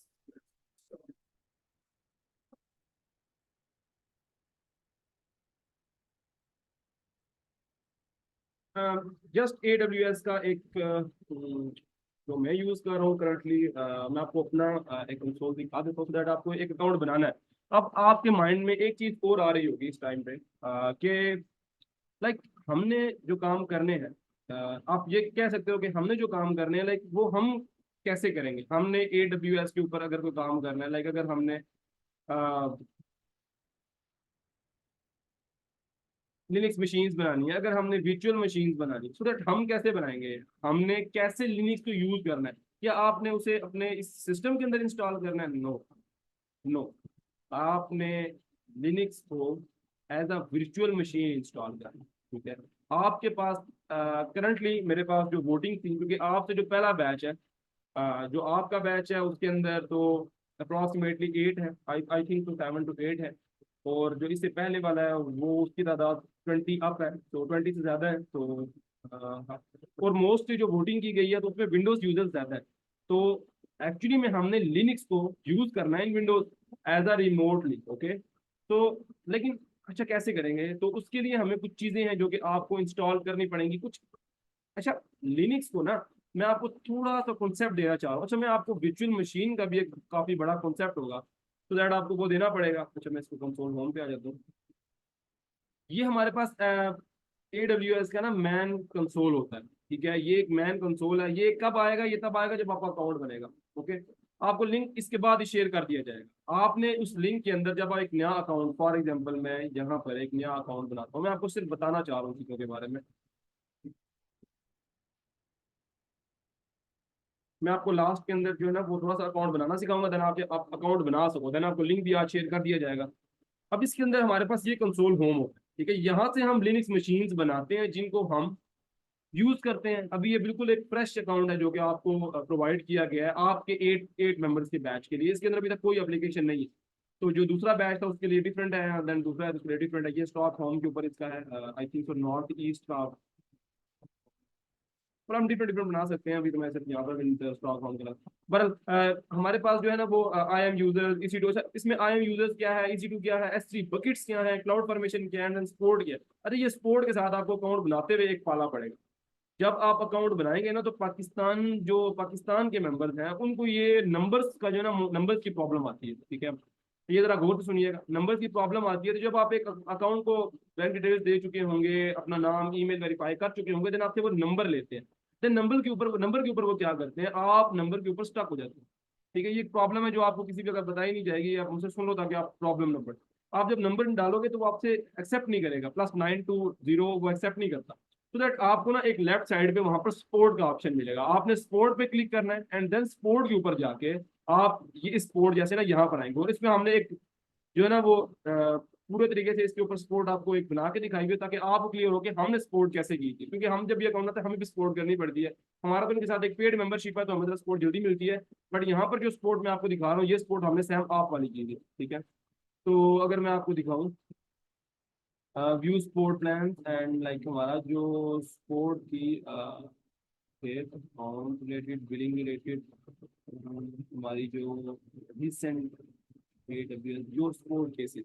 जस्ट AWS का एक जो मैं यूज कर रहा हूँ करंटली, मैं आपको अपना एक कंसोल दिखा देता हूँ, दैट आपको एक अकाउंट बनाना है। अब आपके माइंड में एक चीज और आ रही होगी इस टाइम पे कि लाइक हमने जो काम करने हैं, आप ये कह सकते हो कि हमने जो काम करने हैं लाइक वो हम कैसे करेंगे। हमने AWS के ऊपर अगर कोई काम करना है, लाइक अगर हमने लिनक्स मशीन्स बनानी है, अगर हमने वर्चुअल मशीन्स बनानी, सो दैट हम कैसे बनाएंगे, हमने कैसे लिनक्स को यूज करना है, क्या आपने उसे अपने इस सिस्टम के अंदर इंस्टॉल करना है? नो, नो, आपने लिनक्स को as a virtual machine install करना है। ठीक है, आपके पास करंटली मेरे पास जो वोटिंग थी, क्योंकि आपसे जो पहला बैच है, जो आपका बैच है उसके अंदर तो अप्रोक्सीमेटली 8 है, आई थिंक तो 7 to 8 है, और जो इससे पहले वाला है वो उसकी तादाद 20 अप है, तो 20 से ज़्यादा है, तो हाँ। और मोस्टली जो वोटिंग की गई है तो उसमें विंडोज़ यूजर्स ज़्यादा है, तो एक्चुअली में हमने लिनक्स को यूज़ करना है in Windows as a remotely, okay. तो लेकिन अच्छा कैसे करेंगे, तो उसके लिए हमें कुछ चीज़ें हैं जो कि आपको इंस्टॉल करनी पड़ेंगी कुछ। अच्छा, लिनक्स को ना मैं आपको थोड़ा सा कॉन्सेप्ट देना चाह रहा हूँ। अच्छा, मैं आपको वर्चुअल मशीन का भी एक काफी बड़ा कॉन्सेप्ट होगा, तो दैट आपको वो देना पड़ेगा। अच्छा, मैं इसको कंसोल होम पे आ जाता हूँ। ये हमारे पास AWS का ना मैन कंसोल होता है। ठीक है, ये एक मैन कंसोल है, ये कब आएगा, ये तब आएगा जब आपका अकाउंट बनेगा, ओके। आपको लिंक इसके बाद ही शेयर कर दिया जाएगा। आपने उस लिंक के अंदर जब आप एक नया अकाउंट, फॉर एग्जाम्पल मैं यहाँ पर एक नया अकाउंट बनाता हूँ, मैं आपको सिर्फ बताना चाह रहा हूँ चीज़ों के बारे में। मैं आपको लास्ट के अंदर जो है ना वो थोड़ा सा अकाउंट बनाना सिखाऊंगा, देन आप अकाउंट बना सको, देन आपको लिंक भी आज शेयर कर दिया जाएगा। अब इसके अंदर हमारे पास ये कंसोल होम होता है, ठीक है, यहाँ से हम लिनक्स मशीन्स बनाते हैं जिनको हम यूज करते हैं। अभी ये बिल्कुल एक फ्रेश अकाउंट है जो कि आपको प्रोवाइड किया गया है आपके 8 मेंबर्स के बैच के लिए। इसके अंदर अभी तक कोई एप्लीकेशन नहीं है। तो जो दूसरा बैच था उसके लिए डिफरेंट है, देन दूसरा है उसके लिए डिफरेंट है। ये स्टॉक होम के ऊपर इसका है, आई थिंक नॉर्थ ईस्ट का, और हम डिफरेंट डिफरेंट बना सकते हैं। अभी तो मैं सिर्फ यहाँ पर स्टॉक होम के बहरहाल हमारे पास जो है ना वो आई एम यूजर्स इसी टू, इसमें आई एम यूजर्स क्या है, इसी टू क्या है, S3 बकेट्स क्या है, क्लाउड फॉर्मेशन क्या है, स्पोर्ट क्या है। अरे ये स्पोर्ट के साथ आपको अकाउंट बनाते हुए एक पाला पड़ेगा। जब आप अकाउंट बनाएंगे ना तो पाकिस्तान के मेंबर्स हैं उनको ये नंबर्स का जो है ना नंबर्स की प्रॉब्लम आती है, ठीक है। तो ये जरा गौर से सुनिएगा, नंबर्स की प्रॉब्लम आती है। तो जब आप एक अकाउंट को बैंक डिटेल्स दे चुके होंगे, अपना नाम ईमेल वेरीफाई कर चुके होंगे, देन आपसे वो नंबर लेते हैं। देन नंबर के ऊपर वो क्या करते हैं, आप नंबर के ऊपर स्टक हो जाते हैं। ठीक है, ये प्रॉब्लम है जो आपको किसी भी अगर बताई नहीं जाएगी, आप मुझसे सुन लो ताकि आप प्रॉब्लम ना पड़े। आप जब नंबर डालोगे तो वो आपसे एक्सेप्ट नहीं करेगा, +920 वो एक्सेप्ट नहीं करता। तो दैट आपको ना एक लेफ्ट साइड पे वहां पर स्पोर्ट का ऑप्शन मिलेगा, आपने स्पोर्ट पे क्लिक करना है, एंड देन स्पोर्ट के ऊपर जाके आप ये स्पोर्ट जैसे ना यहाँ पर आएंगे, और इसमें हमने एक जो है ना वो पूरे तरीके से इसके ऊपर स्पोर्ट आपको एक बना के दिखाएंगे ताकि आपको क्लियर हो कि हमने स्पोर्ट कैसे की थी। क्योंकि हम जब ये अकाउंट है हमें भी स्पोर्ट करनी पड़ती है। हमारा तो इनके साथ एक पेड मेंबरशिप है तो हमें स्पोर्ट जल्दी मिलती है। बट यहाँ पर जो स्पोर्ट मैं आपको दिखा रहा हूँ ये स्पोर्ट हमने सेम आप वाली की थी, ठीक है। तो अगर मैं आपको दिखाऊं view sport plan and like हमारा जो स्पोर्ट की अकाउंट रिलेटेड बिलिंग रिलेटेड हमारी जो रिसेंट जो स्पोर्ट केसेस,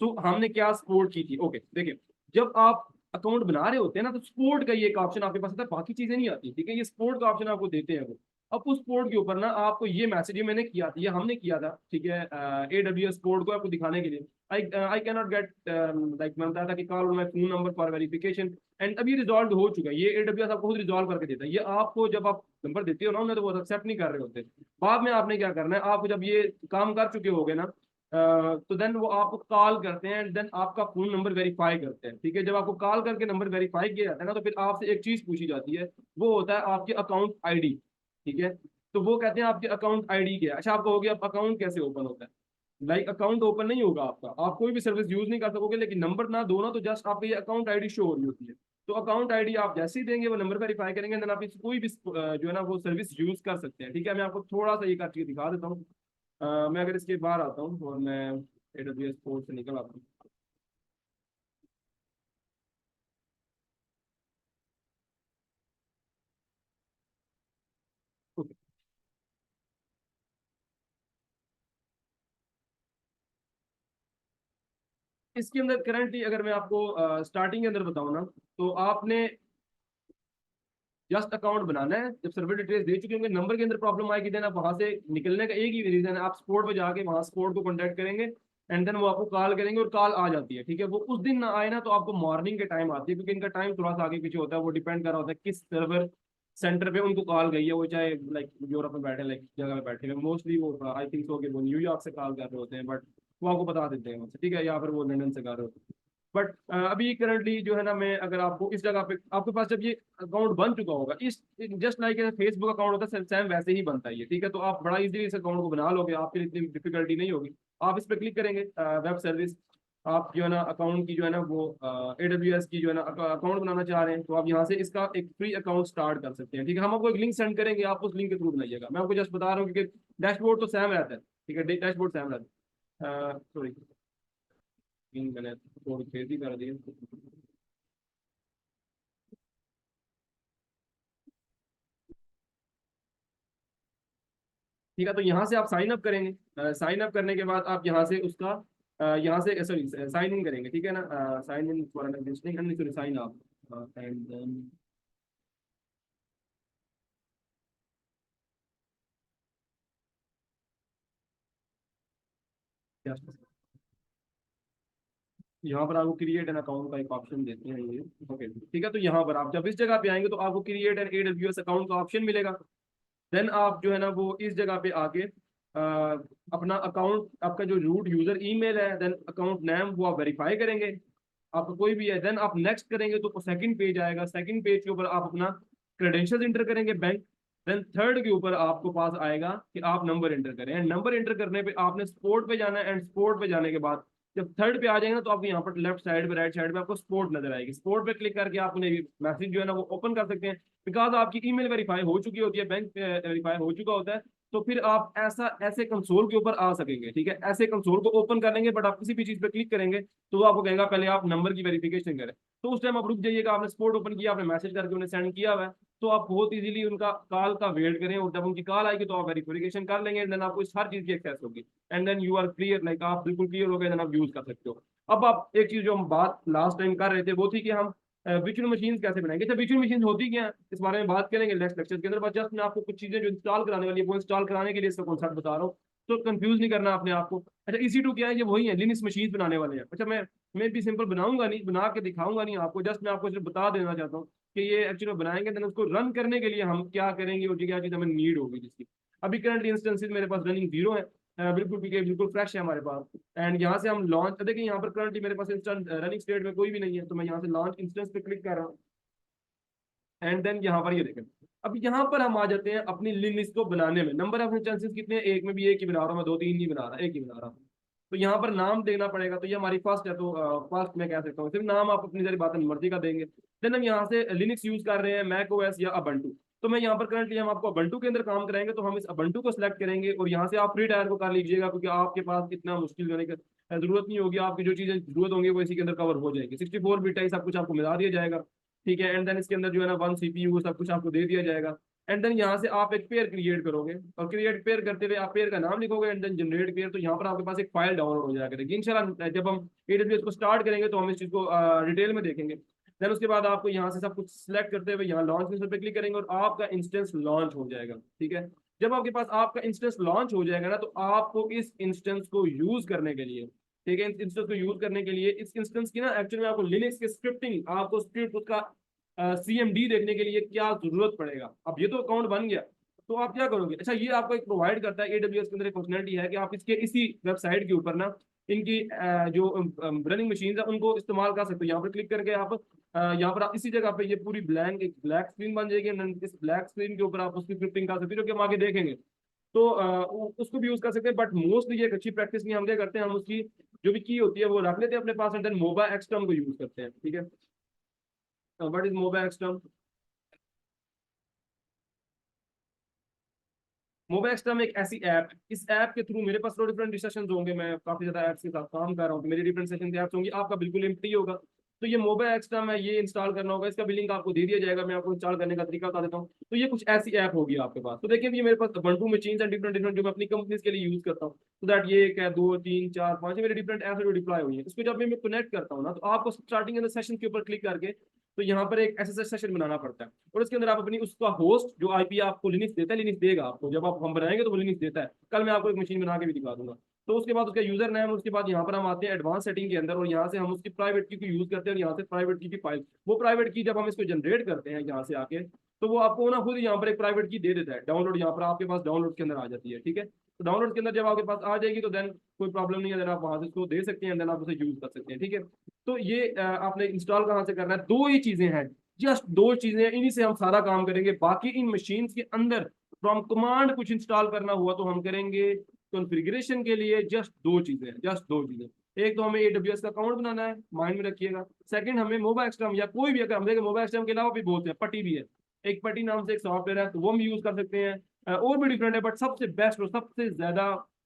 तो हमने क्या स्पोर्ट की थी। ओके देखिए, जब आप अकाउंट बना रहे होते हैं ना तो स्पोर्ट का ये एक ऑप्शन आपके पास आता है, बाकी चीजें नहीं आती, ठीक है। ये स्पोर्ट का ऑप्शन आपको देते हैं वो। अब उस स्पोर्ट के ऊपर ना आपको ये मैसेज, ये मैंने किया था, ये हमने किया था, ठीक है, AWS स्पोर्ट को आपको दिखाने के लिए। I can not get like मैं बताया था कि call my phone number for verification, and अभी रिजॉल्व हो चुका है। ये AWS आपको खुद रिजॉल्व करके देता है। ये आपको जब आप नंबर देते हो ना उन्हें तो वो एक्सेप्ट नहीं कर रहे होते। बाद में आपने क्या करना है, आप जब ये काम कर चुके होगे ना तो देन वो आपको कॉल करते हैं, देन आपका फोन नंबर वेरीफाई करते हैं, ठीक है। जब आपको कॉल करके नंबर वेरीफाई किया जाता है ना तो फिर आपसे एक चीज पूछी जाती है, वो होता है आपके अकाउंट आईडी, ठीक है। तो वो कहते हैं आपके अकाउंट आईडी क्या है। अच्छा आपको हो गया, अब अकाउंट कैसे ओपन होता है। लाइक अकाउंट ओपन नहीं होगा आपका, आप कोई भी सर्विस यूज नहीं कर सकोगे, लेकिन नंबर ना दो ना तो जस्ट आपकी ये अकाउंट आईडी शो हो रही होती है। तो अकाउंट आईडी आप जैसे ही देंगे वो नंबर वेरीफाई करेंगे, देन आप कोई भी जो है ना वो सर्विस यूज कर सकते हैं, ठीक है। मैं आपको थोड़ा सा ये करके दिखा देता हूँ। मैं अगर इसके बाहर आता हूँ और मैं AWS पोर्ट से निकल आता हूँ। Okay. इसके अंदर करंटली अगर मैं आपको स्टार्टिंग के अंदर बताऊँ ना, तो आपने जस्ट अकाउंट बनाना है। जब सर्वर डिटेल्स दे चुके होंगे, नंबर के अंदर प्रॉब्लम आएगी, देन आप वहां से निकलने का एक ही रीजन है, आप स्पोर्ट पे जाके वहां स्पोर्ट को कॉन्टैक्ट करेंगे, एंड देन वो आपको कॉल करेंगे और कॉल आ जाती है, ठीक है। वो उस दिन ना आए ना तो आपको मॉर्निंग के टाइम आती है, क्योंकि इनका टाइम थोड़ा सा आगे पीछे होता है, वो डिपेंड कर रहा होता है किस सर्वर सेंटर पे उनको कॉल गई है। वो चाहे लाइक यूरोप में बैठे, लाइक जगह पे बैठे हैं मोस्टली, वो आई थिंक सो कि वो न्यूयॉर्क से कॉल कर रहे होते हैं, बट वो आपको बता देते हैं वहाँ से, ठीक है, या फिर वो लंदन से कर रहे होते हैं। बट अभी करंटली जो है ना, मैं अगर आपको इस जगह पे आपके पास जब ये अकाउंट बन चुका होगा, इस जस्ट लाइक फेसबुक अकाउंट होता है सेम वैसे ही बनता है ये, ठीक है। तो आप बड़ा इजीली इस अकाउंट को बना लोगे, आपके लिए इतनी डिफिकल्टी नहीं होगी। आप इस पर क्लिक करेंगे वेब सर्विस, आप जो है ना अकाउंट की जो है ना वो AWS की जो है ना अकाउंट बनाना चाह रहे हैं, तो आप यहाँ से इसका एक फ्री अकाउंट स्टार्ट कर सकते हैं, ठीक है। हम आपको एक लिंक सेंड करेंगे, आप उस लिंक के थ्रू बनाइएगा। मैं आपको जस्ट बता रहा हूँ क्योंकि डैशबोर्ड तो सेम रहता है, ठीक है, डैशबोर्ड सेम रहता है। सॉरी, मैंने थोड़ी तेजी कर दी है। ठीक है, तो यहाँ से आप साइन अप करेंगे, साइन अप करने के बाद आप यहाँ से उसका यहाँ से सॉरी साइन इन करेंगे, ठीक है ना। Sign in for an existing sorry sign up and then यहाँ पर आपको क्रिएट एन अकाउंट का एक ऑप्शन देते हैं ये। ओके ठीक है, तो यहाँ पर आप जब इस जगह पे आएंगे तो आपको क्रिएट एन AWS अकाउंट का ऑप्शन मिलेगा। देन आप जो है ना वो इस जगह पे आके अपना अकाउंट, आपका जो रूट यूजर ईमेल है, देन अकाउंट नेम वो आप वेरीफाई करेंगे, आपका कोई भी है। देन आप नेक्स्ट करेंगे तो सेकंड पेज आएगा, सेकंड पेज के ऊपर आप अपना क्रेडेंशियल्स इंटर करेंगे बैंक, देन थर्ड के ऊपर आपको पास आएगा कि आप नंबर एंटर करें, एंड नंबर एंटर करने पे आपने स्पोर्ट पे जाना है, एंड स्पोर्ट पे जाने के बाद जब थर्ड पे आ जाएगा ना तो आपको यहाँ पर लेफ्ट साइड पे राइट साइड पे आपको स्पोर्ट नजर आएगी। स्पोर्ट पे क्लिक करके आप अपने मैसेज जो है ना वो ओपन कर सकते हैं, बिकॉज आपकी ईमेल वेरीफाई हो चुकी होती है, बैंक वेरीफाई हो चुका होता है, तो फिर आप ऐसे कंसोल के ऊपर आ सकेंगे। ठीक है, ऐसे कंसोल को ओपन कर लेंगे, बट आप किसी भी चीज पे क्लिक करेंगे तो वो आपको कहेगा पहले आप नंबर की वेरिफिकेशन करें। तो उस टाइम आप रुक जाइएगा, आपने स्पोर्ट ओपन किया, आपने मैसेज करके उन्हें सेंड किया हुआ है, तो आप बहुत इजीली उनका कॉल का वेट करें, और जब उनकी कॉल आएगी तो आप वेरिफिकेशन कर लेंगे, देन आपको इस हर चीज की एक्सेस होगी, and then you are clear, like आप बिल्कुल क्लियर हो गए, देन आप यूज कर सकते हो। अब आप एक चीज जो हम बात लास्ट टाइम कर रहे थे वो थी कि हम वर्चुअल मशीन कैसे बनाएंगे। अच्छा, वर्चुअल मशीन होती क्या है इस बारे में बात करेंगे नेक्स्ट लेक्चर के अंदर, बस जस्ट मैं आपको कुछ चीजें जो इंस्टॉल कराने वाली है वो इंस्टॉल कराने के लिए इसका कॉन्सेप्ट बता रहा हूँ, तो कंफ्यूज नहीं करना अपने आप को। अच्छा, EC2 क्या है, ये वही है, लिनक्स मशीन बनाने वाले हैं। अच्छा, मैं भी सिंपल बनाऊंगा नहीं, बना के दिखाऊंगा नहीं आपको, जस्ट मैं आपको सिर्फ बता देना चाहता हूँ कि ये एक्चुअली बनाएंगे, देन उसको रन करने के लिए हम क्या करेंगे और क्या चीज हमें नीड होगी जिसकी। अभी करंटली इंस्टेंसेस मेरे पास रनिंग 0 है, बिल्कुल बिल्कुल फ्रेश है हमारे पास, एंड यहाँ से हम लॉन्च देखिए, यहाँ पर करंटली मेरे पास इंस्टेंट रनिंग स्टेट में कोई भी नहीं है, तो मैं यहाँ से लॉन्च इंस्टेंस पे क्लिक कर रहा हूँ, एंड देन यहाँ पर ये देखें। अब यहाँ पर हम आ जाते हैं अपनी लिस्ट को बनाने में। नंबर ऑफ चांसेस कितने हैं, एक में भी एक ही बना रहा हूँ मैं, दो तीन नहीं बना रहा, एक ही बना रहा हूँ। तो यहाँ पर नाम देना पड़ेगा, तो ये हमारी फर्स्ट है, तो फर्स्ट मैं कह सकता हूँ, सिर्फ नाम आप अपनी सारी बात मर्जी का देंगे। देन हम यहाँ से लिनक्स यूज कर रहे हैं, मैक ओएस या अबंटू, तो मैं यहाँ पर करंटली हम आपको अबंटू के अंदर काम कराएंगे, तो हम इस अबंटू को सिलेक्ट करेंगे, और यहाँ से आप फ्री टायर को कर लीजिएगा, क्योंकि आपके पास इतना मुश्किल होने की जरूरत नहीं होगी, आपकी जो चीजें जरूरत होंगी वो इसी के अंदर कवर हो जाएगी। 64 बिट है, सब कुछ आपको मिला दिया जाएगा। ठीक है, एंड देन इसके अंदर जो है ना 1 CPU सब कुछ आपको दे दिया जाएगा, एंड देन यहाँ से आप एक पेयर क्रिएट करोगे, और क्रिएट पेयर करते हुए आप पेयर का नाम लिखोगे, एंड देन जनरेट पेयर, तो यहाँ पर आपके पास एक फाइल डाउनलोड हो जाएगा। देखिए इंशाल्लाह जब हम AWS को स्टार्ट करेंगे तो हम इस चीज को डिटेल में देखेंगे। देन उसके बाद आपको यहाँ से सब कुछ सिलेक्ट करते हुए यहाँ लॉन्च पे क्लिक करेंगे, और आपका इंस्टेंस लॉन्च हो जाएगा। ठीक है, जब आपके पास आपका इंस्टेंस लॉन्च हो जाएगा ना, तो आपको इस इंस्टेंस को यूज करने के लिए, ठीक है, इस इंस्टेंस को यूज करने के लिए, इस इंस्टेंस की ना एक्चुअली में आपको लिनक्स की स्क्रिप्टिंग, आपको स्क्रिप्ट उसका CMD देखने के लिए क्या जरूरत पड़ेगा। अब ये तो अकाउंट बन गया, तो आप क्या करोगे। अच्छा, ये आपको एक प्रोवाइड करता है AWS के अंदर, एक फंक्शनलिटी है कि आप इसके इसी वेबसाइट के ऊपर ना इनकी जो रनिंग मशीन है उनको इस्तेमाल कर सकते हो। यहाँ पर क्लिक करके आप यहाँ पर आप इसी जगह पे ये पूरी ब्लैंक एक ब्लैक स्क्रीन बन जाएगी, इस ब्लैक स्क्रीन के ऊपर आप उसकी स्क्रिप्टिंग कर सकते हो, जो कि हम आगे देखेंगे, तो उसको भी यूज कर सकते हैं। बट मोस्टली ये एक अच्छी प्रैक्टिस नहीं, हम क्या करते हैं, हम उसकी जो भी की होती है वो रख लेते हैं अपने पास, एंड देन मोबा एक्सटर्म को यूज करते हैं। ठीक है, व्हाट इज मोबा एक्सटर्म। मोबाइल एक्सटर्म एक ऐसी ऐप, इस ऐप के थ्रू मेरे पास दो डिफरेंट डिस्कशन होंगे, मैं काफी ज्यादा ऐप्स के साथ काम कर रहा हूँ, तो मेरी डिफरेंट सेशन ऐप्स होंगी, आपका बिल्कुल एम्प्टी होगा। तो ये मोबाइल एक्सटर्म है, ये इंस्टॉल करना होगा, इसका भी लिंक आपको दे दिया जाएगा, मैं आपको इंस्टॉल करने का तरीका बता देता हूँ। तो ये कुछ ऐसी ऐप होगी आपके पास। तो देखिए, ये मेरे पास Ubuntu machines and different different जो मैं अपनी कंपनीज के लिए यूज करता हूँ, तो दैट ये एक है, दो तीन चार पांच मेरे डिफरेंट ऐप्स जो डिप्लॉय हुई है। इसको जब मैं कनेक्ट करता हूँ ना, तो आपको स्टार्टिंग सेशन के ऊपर क्लिक करके तो यहाँ पर एक SSH सेशन बनाना पड़ता है, और उसके अंदर आप अपनी उसका होस्ट जो IP आपको लिनक्स देता है, लिनक्स देगा आपको, जब आप हम बनाएंगे तो वो लिनक्स देता है। कल मैं आपको एक मशीन बना के भी दिखा दूंगा। तो उसके बाद उसका यूजर नेम, उसके बाद यहाँ पर हम आते हैं एडवांस सेटिंग के अंदर, और यहाँ से हम उसकी प्राइवेट की को यूज करते हैं, और यहाँ से प्राइवेट की फाइल, वो प्राइवेट की जब हम इसको जनरेट करते हैं यहाँ से आके, तो वो आपको ना खुद यहाँ पर एक प्राइवेट की दे देता है डाउनलोड, यहाँ पर आपके पास डाउनलोड के अंदर आ जाती है। ठीक है, तो डाउनलोड के अंदर जब आपके पास आ जाएगी तो देन कोई प्रॉब्लम नहीं है, देन आप वहां से इसको दे सकते हैं, देन आप उसे यूज कर सकते हैं। ठीक है, तो ये आपने इंस्टॉल कहाँ से करना है, दो ही चीजें हैं, जस्ट दो चीजें हैं, इन्हीं से हम सारा काम करेंगे। बाकी इन मशीन के अंदर फ्रॉम कमांड कुछ इंस्टॉल करना हुआ तो हम करेंगे। कॉन्फ़िगरेशन के लिए जस्ट दो चीजें हैं, जस्ट दो चीजें। एक तो हमें AWS का अकाउंट बनाना है, माइंड में रखिएगा। सेकंड, हमें मोबाइल एक्सटर्म या कोई भी, अगर हम देखें मोबाइल एक्सटर्म के अलावा भी बहुत है, पटी भी है, एक पटी नाम से एक सॉफ्टवेयर है, तो वो हम यूज कर सकते हैं। और भी डिफरेंट है, बट सबसे बेस्ट और सबसे ज्यादा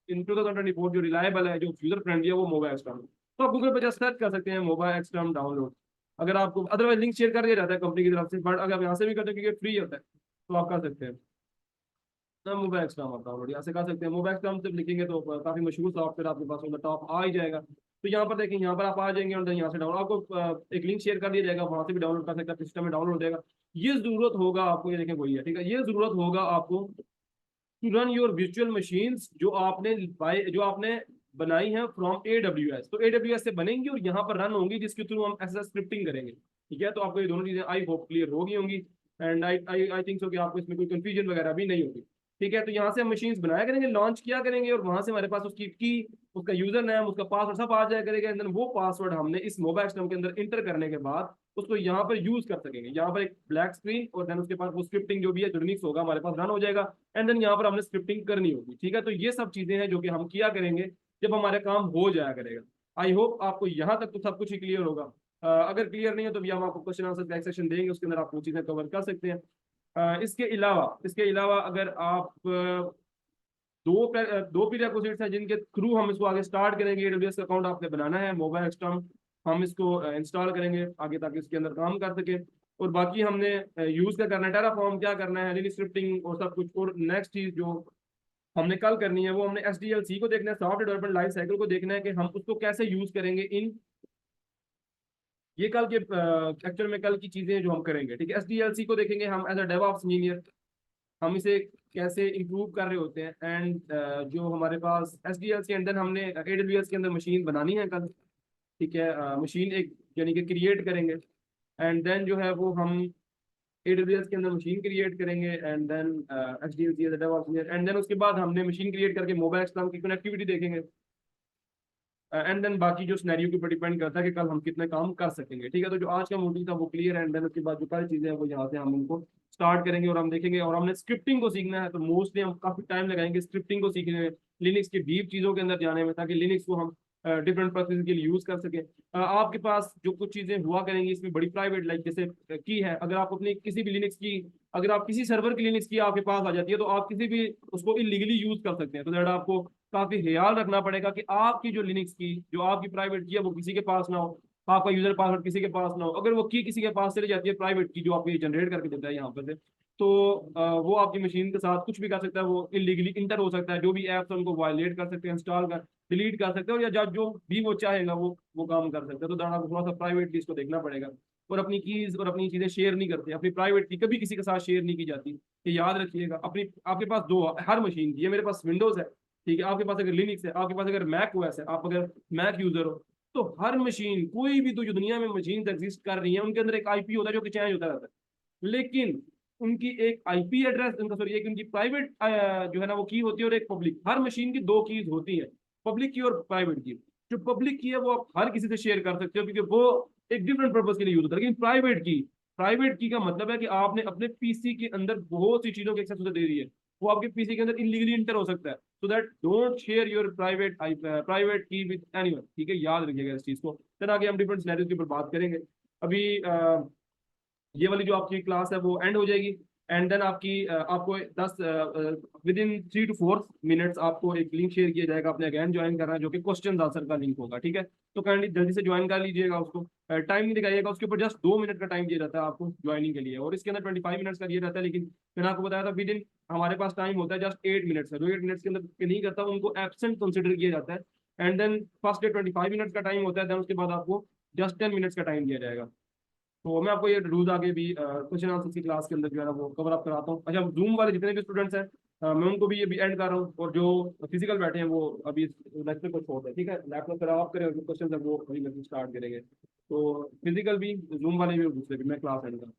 इन 2024 जो रिलायबल है, जो यूजर फ्रेंडली है, वो मोबाइल एक्सटर्म। तो आप गूगल पर जस्ट सर्च कर सकते हैं मोबाइल एक्सटर्म डाउनलोड, अगर आपको अदरवाइज लिंक शेयर कर दिया जाता है कंपनी की तरफ से, बट अगर आप यहाँ से भी करते हैं क्योंकि फ्री होता है, तो आप कर सकते हैं ना मोबाइल एक्सटर्म आप डाउनलोड यहाँ से कर सकते हैं। मोबाइल एक्सटर्म जब लिखेंगे तो काफी मशहूर सॉफ्टवेयर आपके पास ऑन द टॉप आ ही जाएगा। तो यहाँ पर देखें, यहाँ पर आप आ जाएंगे, और यहाँ से डाउनलोड आपको एक लिंक शेयर कर दिया जाएगा, वहां से भी डाउनलोड कर सकते हैं, सिस्टम में डाउनलोड हो जाएगा। ये जरूरत होगा आपको, ये देखें वही है। ठीक है, ये जरूरत होगा आपको to run your virtual machines जो आपने बनाई है फ्रॉम AWS, तो AWS से बनेंगी और यहाँ पर रन होंगी, जिसके थ्रू हम SSH स्क्रिप्टिंग करेंगे। ठीक है, तो आपको ये दोनों चीजें आई होप क्लियर हो गई होंगी, एंड आई थिंक सो कि आपको इसमें कोई कंफ्यूजन वगैरह भी नहीं होगी। ठीक है। तो यहाँ से हम मशीन्स बनाया करेंगे, लॉन्च किया करेंगे, और वहां से हमारे पास उसकी की, उसका यूजर नेम, उसका पासवर्ड सब आ जाया करेगा। एंड देन वो पासवर्ड हमने इस मोबाइल सिस्टम के अंदर इंटर करने के बाद उसको यहाँ पर यूज कर सकेंगे। यहाँ पर एक ब्लैक स्क्रीन, और देन उसके पास वो स्क्रिप्टिंग जो भी है जो लिनक्स होगा हमारे पास रन हो जाएगा। एंड देन यहाँ पर हमने स्क्रिप्टिंग करनी होगी। ठीक है, तो ये सब चीजें हैं जो कि हम किया करेंगे जब हमारा काम हो जाया करेगा। आई होप आपको यहाँ तक तो सब कुछ ही क्लियर होगा। अगर क्लियर नहीं है तो भी हम आपको क्वेश्चन आंसर का एक सेक्शन देंगे, उसके अंदर आप वो चीजें कवर कर सकते हैं। इसके अलावा अगर आप दो प्रीरेक्विजिट्स हैं जिनके थ्रू हम इसको आगे स्टार्ट करेंगे। एडब्ल्यूएस अकाउंट आपने बनाना है, मोबाइल सिस्टम हम इसको इंस्टॉल करेंगे आगे ताकि इसके अंदर काम कर सके। और बाकी हमने यूज क्या करना है, टेराफॉर्म क्या करना है, लिनक्स स्क्रिप्टिंग और सब कुछ। और नेक्स्ट चीज जो हमने कल करनी है वो हमने एसडीएलसी को देखना है, सॉफ्टवेयर डेवलपमेंट लाइफ साइकिल को देखना है कि हम उसको कैसे यूज करेंगे इन ये कल के एक्चुअल में कल की चीजें जो हम करेंगे। ठीक है, एसडीएलसी को देखेंगे हम एज अ डेवऑप्स इंजीनियर, हम इसे कैसे इंप्रूव कर रहे होते हैं। एंड जो हमारे पास एसडीएलसी, एंड देन हमने एडब्ल्यूएस के अंदर मशीन बनानी है कल। ठीक है, मशीन एक यानी कि क्रिएट करेंगे। एंड देन जो है वो हम एडब्ल्यूएस के अंदर मशीन क्रिएट करेंगे। And then SDLC as a DevOps engineer. And then उसके बाद हमने मशीन क्रिएट करके मोबाइल सिस्टम की कनेक्टिविटी देखेंगे। एंड देन बाकी जो सिनेरियो के ऊपर डिपेंड करता है कि कल हम कितने काम कर सकेंगे। ठीक है, तो जो आज का मोटिव था वो क्लियर है। एंड देन उसके बाद जो कल चीजें हैं वो यहाँ से हम उनको स्टार्ट करेंगे और हम देखेंगे। और हमने स्क्रिप्टिंग को सीखना है, तो मोस्टली हम काफी टाइम लगाएंगे स्क्रिप्टिंग को सीखने में, लिनक्स के डीप चीजों के अंदर जाने में, ताकि लिनक्स को हम डिफरेंट पर्पज के लिए यूज कर सके। आपके पास जो कुछ चीजें हुआ करेंगी इसमें बड़ी प्राइवेट, लाइक जैसे की है, अगर आप अपनी किसी भी लिनक्स की, अगर आप किसी सर्वर की लिनक्स की आपके पास आ जाती है तो आप किसी भी उसको इलीगली यूज कर सकते हैं। तो दैट आपको काफी ख्याल रखना पड़ेगा कि आपकी जो लिनक्स की जो आपकी प्राइवेट की है वो किसी के पास ना हो, आपका यूजर पासवर्ड किसी के पास ना हो। अगर वो की किसी के पास चली जाती है प्राइवेट की जो आपको जनरेट करके देता है यहाँ पर से, तो वो आपकी मशीन के साथ कुछ भी कर सकता है, वो इलीगली इंटर हो सकता है, जो भी ऐप्स है उनको वायलेट कर सकते हैं, इंस्टॉल कर डिलीट कर सकते हैं, और या जो भी वो चाहेगा वो काम कर सकते हैं। तो दाना को थोड़ा सा प्राइवेटली इसको देखना पड़ेगा। और अपनी कीज और अपनी चीजें शेयर नहीं करते, अपनी प्राइवेट की कभी किसी के साथ शेयर नहीं की जाती, ये याद रखिएगा। अपनी आपके पास दो हर मशीन की, ये मेरे पास विंडोज है, ठीक है, आपके पास अगर लिनक्स है, आपके पास अगर मैक ओएस है, आप अगर मैक यूजर हो, तो हर मशीन कोई भी तो जो दुनिया में मशीन एग्जिस्ट कर रही है उनके अंदर एक आईपी होता है जो कि चेंज होता रहता है। लेकिन उनकी एक आईपी एड्रेस, उनका सॉरी एक उनकी प्राइवेट जो है ना वो की होती है, और एक पब्लिक। हर मशीन की दो कीज होती है, पब्लिक की और प्राइवेट की। जो पब्लिक की है वो आप हर किसी से शेयर कर सकते हो क्योंकि वो एक डिफरेंट पर्पज के लिए यूज होता है। लेकिन प्राइवेट की का मतलब है कि आपने अपने पीसी के अंदर बहुत सी चीजों की एक्सेस दे दी है, वो आपके पीसी के अंदर इलीगली इंटर हो सकता है। So that don't share your private की विद एनीवन। ठीक है, याद रखिएगा इस चीज को। फिर आगे हम डिफरेंट सिनेरियोज के ऊपर बात करेंगे। अभी ये वाली जो आपकी क्लास है वो एंड हो जाएगी। एंड देन आपको 10 विद इन 3 to 4 मिनट्स आपको एक लिंक शेयर किया जाएगा, आपने अगेन ज्वाइन करना है, जो कि क्वेश्चन आंसर का लिंक होगा। ठीक है, तो काइंडली जल्दी से ज्वाइन कर लीजिएगा उसको। टाइम नहीं दिखाइएगा उसके ऊपर, जस्ट 2 मिनट का टाइम दिया जाता है आपको ज्वाइनिंग के लिए, और इसके अंदर 25 मिनट्स का दिया जाता है। लेकिन मैंने आपको बताया था विद इन हमारे पास टाइम होता है जस्ट 8 मिनट्स है, जो 8 मिनट्स के अंदर के नहीं करता उनको एब्सेंट कंसिडर किया जाता है। And then first day 25 minutes का टाइम होता है, देन उसके बाद आपको जस्ट 10 मिनट्स का टाइम दिया जाएगा। तो मैं आपको ये रूल्स आगे भी क्वेश्चन आंसर की क्लास के अंदर जो है ना वो कवर अप कराता हूँ। अच्छा, जूम वाले जितने भी स्टूडेंट्स हैं मैं उनको भी ये भी एंड कर रहा हूँ, और जो फिजिकल बैठे हैं वो अभी लेक्चर को छोड़ दें। ठीक है, लैपटॉप पर ऑफ करें और जो क्वेश्चन है वो अभी स्टार्ट करेंगे। तो फिजिकल भी, जूम वाले भी, दूसरे भी मैं क्लास एंड करूँ।